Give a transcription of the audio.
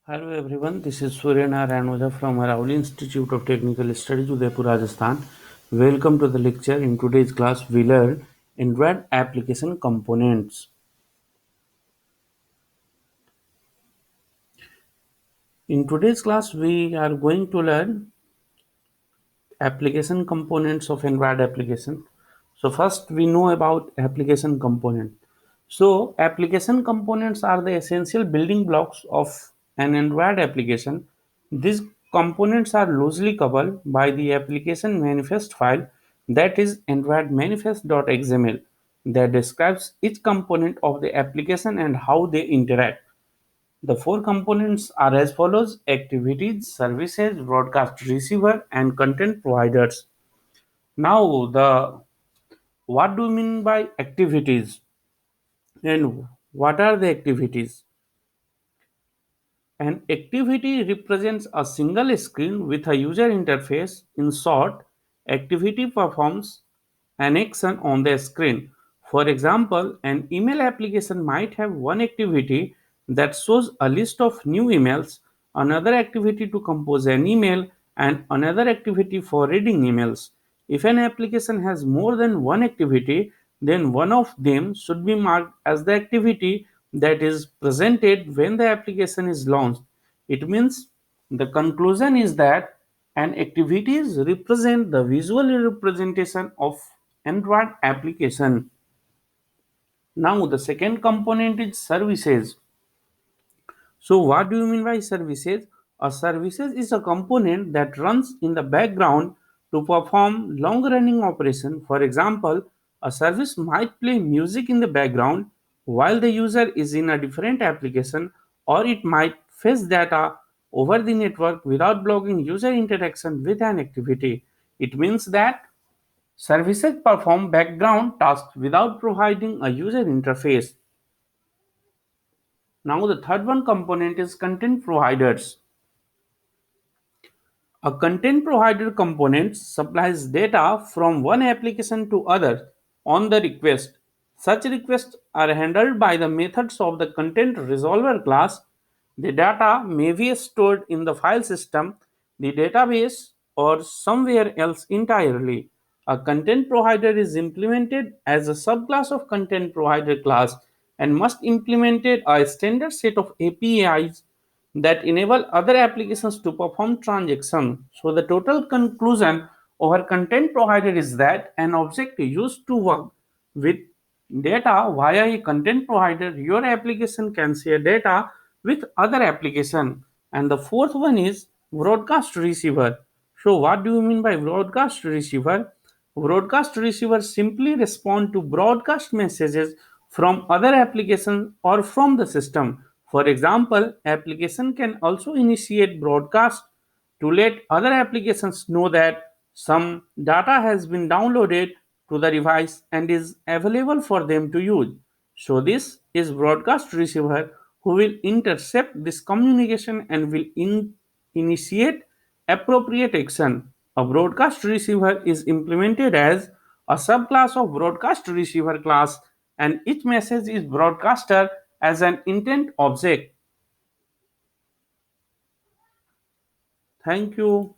Hello everyone, this is Surya Narayan Oza from Arauli Institute of Technical Studies, Udaipur, Rajasthan. Welcome to the lecture. In today's class, we learn Android application components. In today's class, we are going to learn application components of Android application. So first, we know about application component. So application components are the essential building blocks of an Android application. These components are loosely covered by the application manifest file, that is Android manifest.xml, that describes each component of the application and how they interact. The four components are as follows: activities, services, broadcast receiver, and content providers. Now, the what do you mean by activities and what are the activities? An activity represents a single screen with a user interface. In short, activity performs an action on the screen. For example, an email application might have one activity that shows a list of new emails, another activity to compose an email, and another activity for reading emails. If an application has more than one activity, then one of them should be marked as the activity that is presented when the application is launched. It means the conclusion is that an activities represent the visual representation of Android application. Now the second component is services. So what do you mean by services? A services is a component that runs in the background to perform long running operation. For example, a service might play music in the background while the user is in a different application, or it might fetch data over the network without blocking user interaction with an activity. It means that services perform background tasks without providing a user interface. Now the third one component is content providers. A content provider component supplies data from one application to other on the request. Such requests are handled by the methods of the content resolver class. The data may be stored in the file system, the database, or somewhere else entirely. A content provider is implemented as a subclass of content provider class and must implement a standard set of APIs that enable other applications to perform transactions. So the total conclusion of our content provider is that an object used to work with data via a content provider, your application can share data with other application. And the fourth one is broadcast receiver. So what do you mean by broadcast receiver? Broadcast receivers simply respond to broadcast messages from other applications or from the system. For example, application can also initiate broadcast to let other applications know that some data has been downloaded to the device and is available for them to use. So this is broadcast receiver who will intercept this communication and will initiate appropriate action. A broadcast receiver is implemented as a subclass of broadcast receiver class, and each message is broadcaster as an intent object. Thank you.